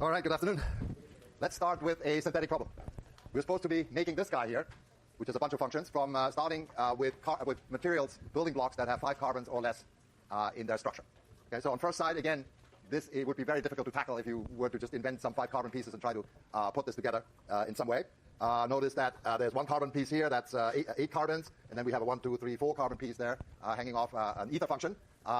All right, good afternoon. Let's start with a synthetic problem. We're supposed to be making this guy here, which is a bunch of functions, from starting with materials, building blocks that have 5 carbons or less in their structure. Okay, so on first side, again, it would be very difficult to tackle if you were to just invent some 5 carbon pieces and try to put this together in some way. Notice that there's 1 carbon piece here, that's 8 carbons, and then we have a 1, 2, 3, 4 carbon piece there hanging off an ether function.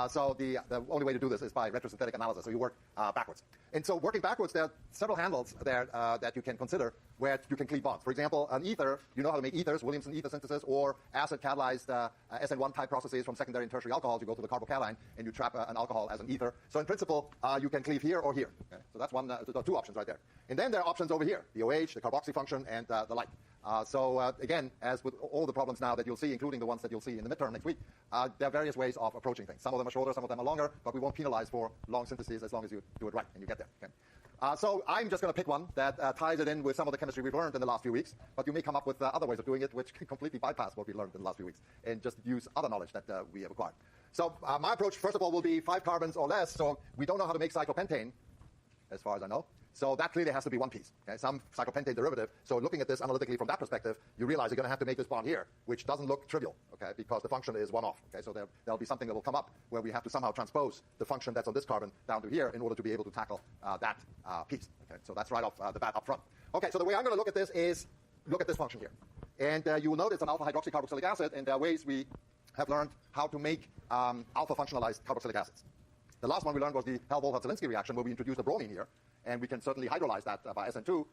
So the only way to do this is by retrosynthetic analysis, so you work backwards. And so working backwards, there are several handles there that you can consider where you can cleave bonds. For example, an ether, you know how to make ethers, Williamson ether synthesis, or acid-catalyzed SN1 type processes from secondary and tertiary alcohols. You go to the carbocation and you trap an alcohol as an ether. So in principle, you can cleave here or here. Okay? So that's two options right there. And then there are options over here, the OH, the carboxy function, and the like. Again, as with all the problems now that you'll see, including the ones that you'll see in the midterm next week, there are various ways of approaching things. Some of them are shorter, some of them are longer, but we won't penalize for long syntheses as long as you do it right and you get there. Okay? So I'm just going to pick one that ties it in with some of the chemistry we've learned in the last few weeks, but you may come up with other ways of doing it which can completely bypass what we learned in the last few weeks and just use other knowledge that we have acquired. So my approach, first of all, will be 5 carbons or less. So we don't know how to make cyclopentane, as far as I know. So that clearly has to be one piece, okay? Some cyclopentane derivative. So looking at this analytically from that perspective, you realize you're going to have to make this bond here, which doesn't look trivial, okay? Because the function is 1 off, okay? So there'll be something that will come up where we have to somehow transpose the function that's on this carbon down to here in order to be able to tackle that piece, okay? So that's right off the bat up front. Okay, so the way I'm going to look at this is look at this function here. And you will notice an alpha hydroxycarboxylic acid, and there are ways we have learned how to make alpha functionalized carboxylic acids. The last one we learned was the Hell-Volta-Zelinsky reaction, where we introduced a bromine here. And we can certainly hydrolyze that by SN2,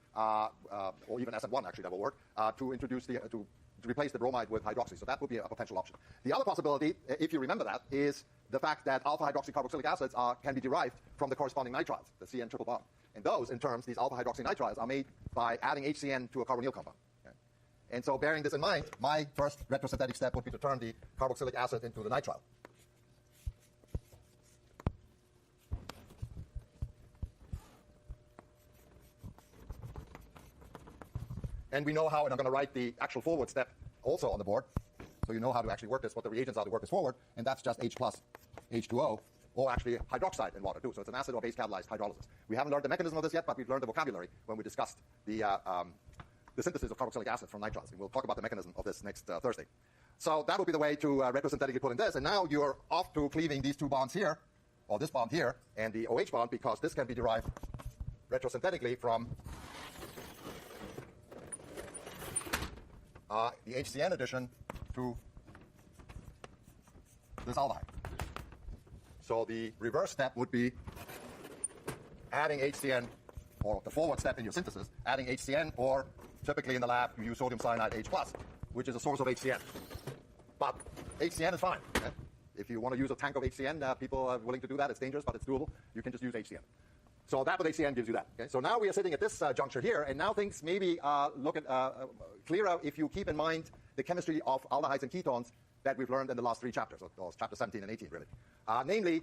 or even SN1, actually, that will work, to replace the bromide with hydroxy. So that would be a potential option. The other possibility, if you remember that, is the fact that alpha hydroxycarboxylic acids can be derived from the corresponding nitriles, the CN triple bond. And those, in terms, these alpha hydroxynitriles, are made by adding HCN to a carbonyl compound. Okay? And so bearing this in mind, my first retrosynthetic step would be to turn the carboxylic acid into the nitrile. And we know how, and I'm going to write the actual forward step also on the board, so you know how to actually work this, what the reagents are to work this forward, and that's just H plus H2O, or actually hydroxide in water too. So it's an acid or base catalyzed hydrolysis. We haven't learned the mechanism of this yet, but we've learned the vocabulary when we discussed the synthesis of carboxylic acid from nitriles. And we'll talk about the mechanism of this next Thursday. So that would be the way to retrosynthetically put in this. And now you're off to cleaving these 2 bonds here, or this bond here, and the OH bond, because this can be derived retrosynthetically from the HCN addition to this aldehyde. So the reverse step would be adding HCN, or the forward step in your synthesis, adding HCN, or typically in the lab you use sodium cyanide H+, which is a source of HCN. But HCN is fine. Okay? If you want to use a tank of HCN, people are willing to do that. It's dangerous, but it's doable. You can just use HCN. So that with HCN gives you that. Okay? So now we are sitting at this juncture here, and now things maybe look at clearer if you keep in mind the chemistry of aldehydes and ketones that we've learned in the last 3 chapters, or chapter 17 and 18, really. Namely,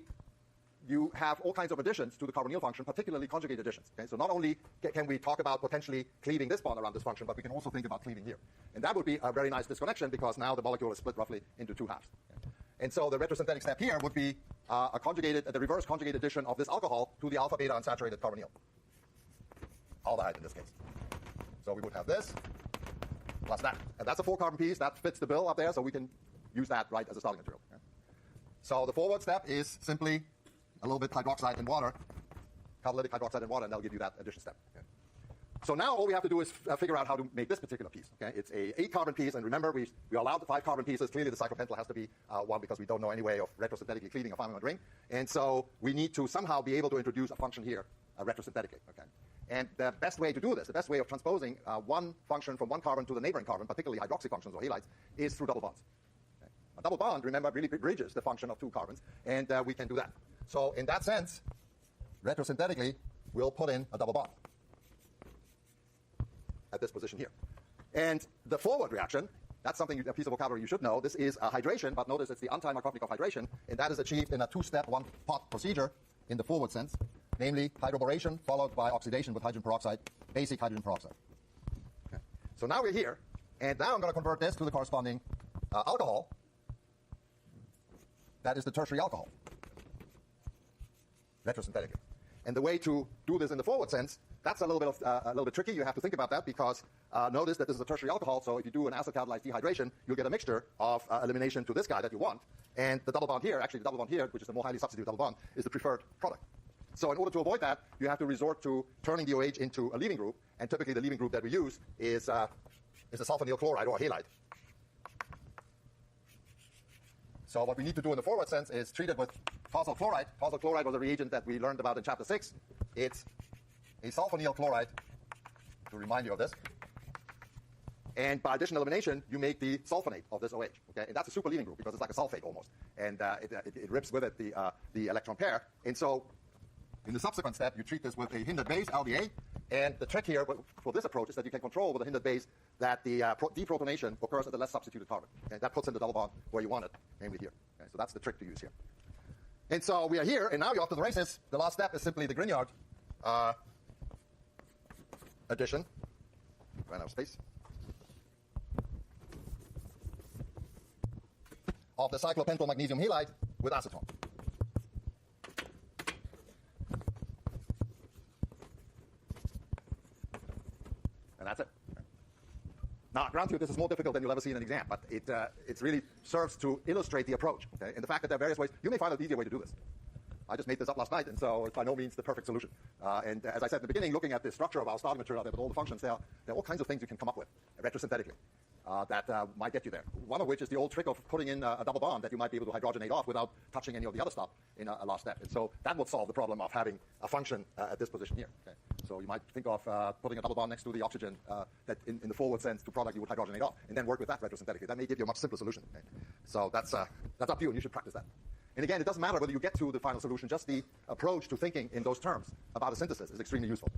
you have all kinds of additions to the carbonyl function, particularly conjugate additions. Okay? So not only can we talk about potentially cleaving this bond around this function, but we can also think about cleaving here. And that would be a very nice disconnection, because now the molecule is split roughly into 2 halves. Okay? And so the retrosynthetic step here would be the reverse conjugate addition of this alcohol to the alpha beta unsaturated carbonyl, aldehyde in this case. So we would have this plus that. And that's a 4 carbon piece. That fits the bill up there, so we can use that right as a starting material. Okay? So the forward step is simply a little bit hydroxide in water, catalytic hydroxide in water, and that'll give you that addition step. Okay? So now all we have to do is figure out how to make this particular piece. Okay? It's a 8 carbon piece, and remember we allowed the 5 carbon pieces. Clearly the cyclopentyl has to be 1, because we don't know any way of retrosynthetically cleaving a Feynman ring. And so we need to somehow be able to introduce a function here retrosynthetically. Okay? And the best way to do this, the best way of transposing one function from one carbon to the neighboring carbon, particularly hydroxy functions or halides, is through double bonds. Okay? A double bond, remember, really bridges the function of 2 carbons, and we can do that. So in that sense, retrosynthetically, we'll put in a double bond at this position here. And the forward reaction, that's something, a piece of vocabulary you should know. This is a hydration, but notice it's the anti-Markovnikov hydration, and that is achieved in a 2-step, 1-pot procedure in the forward sense, namely hydroboration followed by oxidation with hydrogen peroxide, basic hydrogen peroxide. Okay. So now we're here, and now I'm going to convert this to the corresponding alcohol. That is the tertiary alcohol, retrosynthetically. And the way to do this in the forward sense, that's a little bit tricky. You have to think about that because notice that this is a tertiary alcohol, so if you do an acid catalyzed dehydration, you'll get a mixture of elimination to this guy that you want. And the double bond here, actually the double bond here, which is the more highly substituted double bond, is the preferred product. So in order to avoid that, you have to resort to turning the OH into a leaving group, and typically the leaving group that we use is a sulfonyl chloride or a halide. So what we need to do in the forward sense is treat it with tosyl chloride. Tosyl chloride was a reagent that we learned about in chapter 6. It's a sulfonyl chloride, to remind you of this. And by addition elimination, you make the sulfonate of this OH. Okay? And that's a super leaving group because it's like a sulfate almost. And it rips with it the electron pair. And so in the subsequent step, you treat this with a hindered base, LDA. And the trick here for this approach is that you can control with a hindered base that the deprotonation occurs at the less substituted carbon. Okay? That puts in the double bond where you want it, namely here. Okay? So that's the trick to use here. And so we are here, and now you're off to the races. The last step is simply the Grignard addition. Ran out of space. Of the cyclopentyl magnesium halide with acetone. And that's it. Now, I grant you this is more difficult than you'll ever see in an exam, but it really serves to illustrate the approach. Okay? And the fact that there are various ways. You may find an easier way to do this. I just made this up last night, and so it's by no means the perfect solution. And as I said in the beginning, looking at the structure of our starting material there with all the functions, there are all kinds of things you can come up with retrosynthetically that might get you there. One of which is the old trick of putting in a double bond that you might be able to hydrogenate off without touching any of the other stuff in a last step. And so that would solve the problem of having a function at this position here. Okay? So you might think of putting a double bond next to the oxygen that in the forward sense to product you would hydrogenate off, and then work with that retrosynthetically. That may give you a much simpler solution. Okay? So that's up to you, and you should practice that. And again, it doesn't matter whether you get to the final solution, just the approach to thinking in those terms about a synthesis is extremely useful.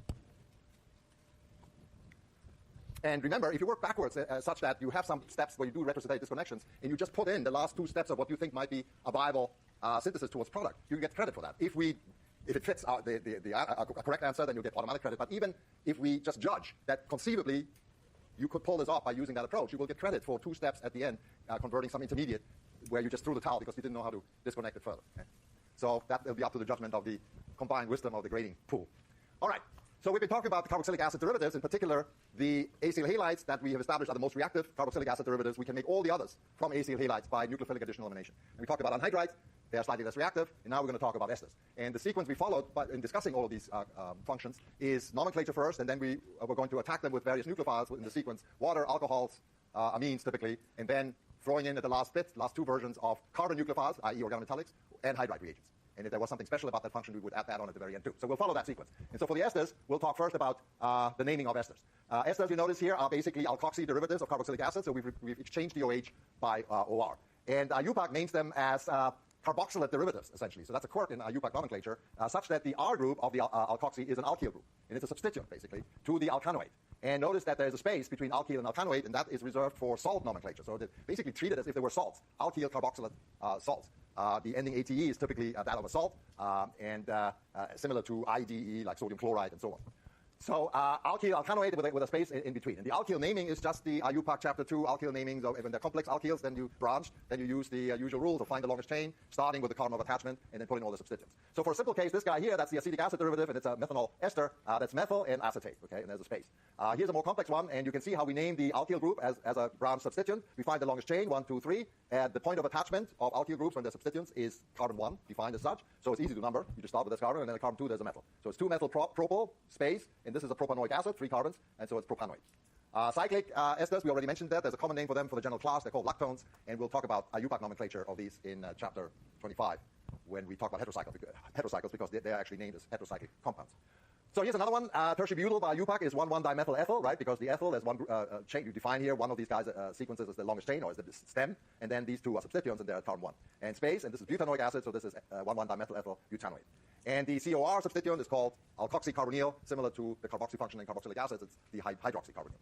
And remember, if you work backwards such that you have some steps where you do retrosynthetic disconnections, and you just put in the last two steps of what you think might be a viable synthesis towards product, you get credit for that. If it fits a correct answer, then you get automatic credit. But even if we just judge that conceivably you could pull this off by using that approach, you will get credit for 2 steps at the end, converting some intermediate where you just threw the towel because you didn't know how to disconnect it further. Okay? So that will be up to the judgment of the combined wisdom of the grading pool. All right. So we've been talking about the carboxylic acid derivatives, in particular the acyl halides that we have established are the most reactive carboxylic acid derivatives. We can make all the others from acyl halides by nucleophilic addition elimination. And we talked about anhydrides. They are slightly less reactive. And now we're going to talk about esters. And the sequence we followed in discussing all of these functions is nomenclature first, and then we're going to attack them with various nucleophiles in the sequence: water, alcohols, amines typically, and then throwing in at the last bit, last 2 versions of carbon nucleophiles, i.e. organometallics, and hydride reagents. And if there was something special about that function, we would add that on at the very end too. So we'll follow that sequence. And so for the esters, we'll talk first about the naming of esters. Esters, you notice here, are basically alkoxy derivatives of carboxylic acid. So we've exchanged the OH by OR. And IUPAC names them as carboxylate derivatives, essentially. So that's a quirk in IUPAC nomenclature, such that the R group of the alkoxy is an alkyl group. And it's a substituent, basically, to the alkanoate. And notice that there's a space between alkyl and alkanoate, and that is reserved for salt nomenclature. So they're basically treated as if they were salts, alkyl carboxylate salts. The ending ATE is typically that of a salt, and similar to IDE, like sodium chloride and so on. So alkyl alkanoate with a space in between. And the alkyl naming is just the IUPAC Chapter 2 alkyl naming. So when they're complex alkyls, then you branch, then you use the usual rule to find the longest chain, starting with the carbon of attachment, and then put in all the substituents. So for a simple case, this guy here, that's the acetic acid derivative, and it's a methanol ester. That's methyl and acetate, okay, and there's a space. Here's a more complex one, and you can see how we name the alkyl group as a branch substituent. We find the longest chain, 1, 2, 3. And the point of attachment of alkyl groups when they're substituents is carbon 1, defined as such. So it's easy to number. You just start with this carbon, and then at carbon 2, there's a methyl. So it's 2-methyl propyl, space, and this is a propanoic acid, 3 carbons, and so it's propanoate. Cyclic esters, we already mentioned that. There's a common name for them for the general class. They're called lactones, and we'll talk about IUPAC nomenclature of these in chapter 25 when we talk about heterocycles because they're actually named as heterocyclic compounds. So here's another one. Tertiary butyl by IUPAC is 1,1-dimethyl ethyl, right? Because the ethyl is one chain. You define here one of these guys sequences as the longest chain, or is the stem, and then these two are substituents, and they're at carbon 1. And space, and this is butanoic acid, so this is 1,1-dimethyl ethyl butanoate. And the COR substituent is called alkoxycarbonyl, similar to the carboxy function in carboxylic acids. It's the hydroxycarbonyl.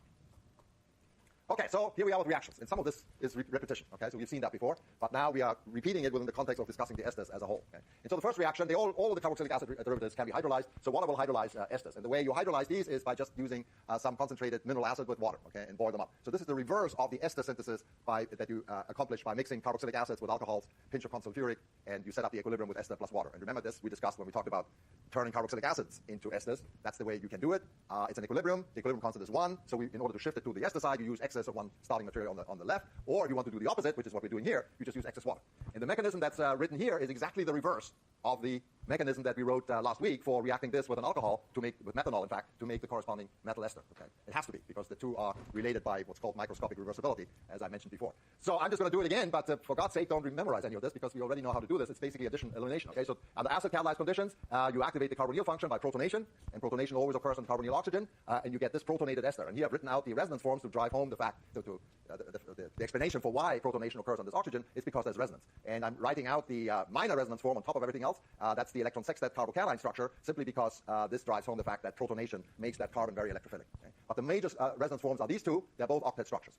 Okay, so here we are with reactions, and some of this is repetition. Okay, so we've seen that before, but now we are repeating it within the context of discussing the esters as a whole. Okay? And so the first reaction, all of the carboxylic acid derivatives can be hydrolyzed, so water will hydrolyze esters. And the way you hydrolyze these is by just using some concentrated mineral acid with water, okay, and boil them up. So this is the reverse of the ester synthesis that you accomplish by mixing carboxylic acids with alcohols, pinch of consulfuric, and you set up the equilibrium with ester plus water. And remember this, we discussed when we talked about turning carboxylic acids into esters. That's the way you can do it. It's an equilibrium. The equilibrium constant is 1, so in order to shift it to the ester side, you use excess of one starting material on the left, or if you want to do the opposite, which is what we're doing here, you just use excess water. And the mechanism that's written here is exactly the reverse of the mechanism that we wrote last week for reacting this with an alcohol with methanol, in fact, to make the corresponding metal ester. Okay? It has to be, because the two are related by what's called microscopic reversibility, as I mentioned before. So I'm just going to do it again, but for God's sake, don't memorize any of this, because we already know how to do this. It's basically addition elimination. Okay? So under acid catalyzed conditions, you activate the carbonyl function by protonation, and protonation always occurs on carbonyl oxygen, and you get this protonated ester. And here I've written out the resonance forms to drive home the fact, the explanation for why protonation occurs on this oxygen is because there's resonance. And I'm writing out the minor resonance form on top of everything else. That's the electron sextet carbocation structure, simply because this drives home the fact that protonation makes that carbon very electrophilic. Okay? But the major resonance forms are these two. They're both octet structures.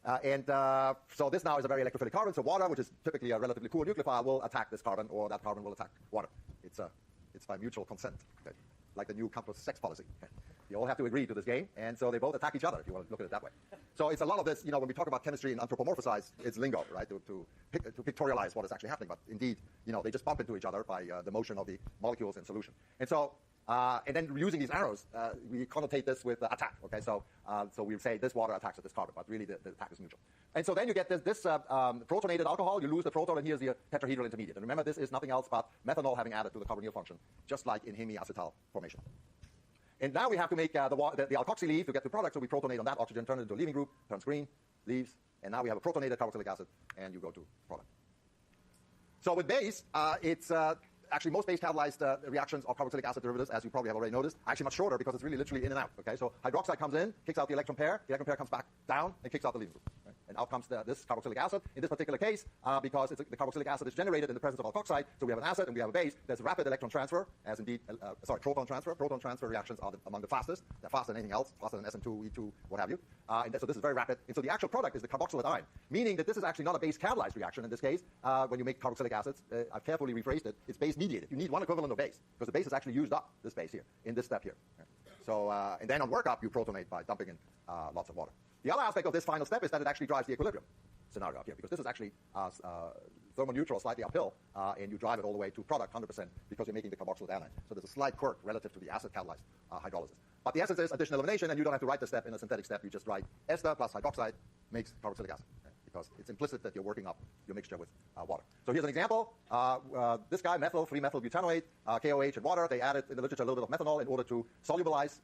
Okay? So this now is a very electrophilic carbon. So water, which is typically a relatively poor nucleophile, will attack this carbon, or that carbon will attack water. It's by mutual consent, okay? Like the new campus sex policy. Okay? You all have to agree to this game, and so they both attack each other, if you want to look at it that way. So it's a lot of this, when we talk about chemistry and anthropomorphize, it's lingo, right, to pictorialize what is actually happening. But indeed, they just bump into each other by the motion of the molecules in solution. And so, and then using these arrows, we connotate this with attack, okay? So we say this water attacks at this carbon, but really the attack is neutral. And so then you get this protonated alcohol, you lose the proton, and here's the tetrahedral intermediate. And remember, this is nothing else but methanol having added to the carbonyl function, just like in hemiacetal formation. And now we have to make the alkoxy leave to get the product, so we protonate on that oxygen, turn it into a leaving group, turns green, leaves, and now we have a protonated carboxylic acid, and you go to product. So with base, it's actually most base catalyzed reactions of carboxylic acid derivatives, as you probably have already noticed, are actually much shorter because it's really literally in and out. Okay, so hydroxide comes in, kicks out the electron pair comes back down and kicks out the leaving group. Right? And out comes this carboxylic acid. In this particular case, because the carboxylic acid is generated in the presence of alkoxide, so we have an acid and we have a base. There's rapid electron transfer, as indeed, proton transfer. Proton transfer reactions are among the fastest. They're faster than anything else, faster than SN2, E2, what have you. So this is very rapid. And so the actual product is the carboxylate ion, meaning that this is actually not a base catalyzed reaction in this case. When you make carboxylic acids, I've carefully rephrased it. It's base mediated. You need one equivalent of base, because the base is actually used up, this base here, in this step here. So, and then on workup, you protonate by dumping in lots of water. The other aspect of this final step is that it actually drives the equilibrium scenario up here, because this is actually thermoneutral, slightly uphill, and you drive it all the way to product 100% because you're making the carboxylate anion. So there's a slight quirk relative to the acid-catalyzed hydrolysis. But the essence is addition elimination, and you don't have to write the step in a synthetic step. You just write ester plus hydroxide makes carboxylic acid. Because it's implicit that you're working up your mixture with water. So here's an example. This guy, methyl, 3-methylbutanoate, KOH, and water, they added in the literature a little bit of methanol in order to solubilize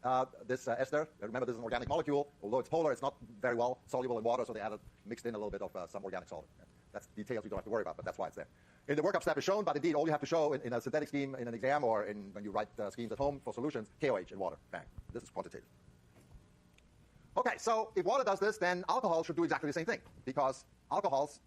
this ester. Remember, this is an organic molecule. Although it's polar, it's not very well soluble in water, so they mixed in a little bit of some organic solvent. That's details you don't have to worry about, but that's why it's there. In the workup step is shown, but indeed, all you have to show in a synthetic scheme in an exam or when you write schemes at home for solutions, KOH and water. Bang. This is quantitative. Okay, so if water does this, then alcohol should do exactly the same thing, because alcohols,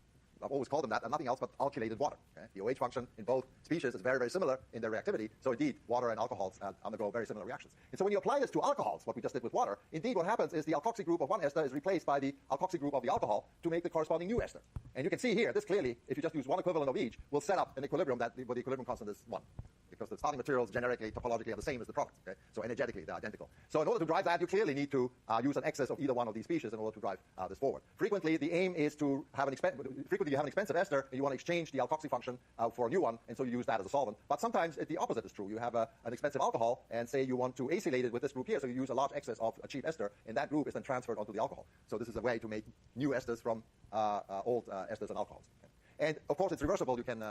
I've always called them that, are nothing else but alkylated water. Okay? The OH function in both species is very, very similar in their reactivity, so indeed, water and alcohols undergo very similar reactions. And so when you apply this to alcohols, what we just did with water, indeed what happens is the alkoxy group of one ester is replaced by the alkoxy group of the alcohol to make the corresponding new ester. And you can see here, this clearly, if you just use one equivalent of each, will set up an equilibrium where the equilibrium constant is 1. Because the starting materials generically, topologically are the same as the product. Okay? So energetically, they're identical. So in order to drive that, you clearly need to use an excess of either one of these species in order to drive this forward. Frequently, the aim is to have an expensive ester, and you want to exchange the alkoxy function for a new one, and so you use that as a solvent. But sometimes the opposite is true. You have an expensive alcohol, and say you want to acylate it with this group here, so you use a large excess of a cheap ester, and that group is then transferred onto the alcohol. So this is a way to make new esters from old esters and alcohols. Okay? And of course, it's reversible. You can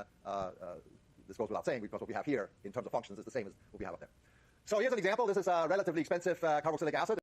this goes without saying, because what we have here in terms of functions is the same as what we have up there. So here's an example. This is a relatively expensive carboxylic acid.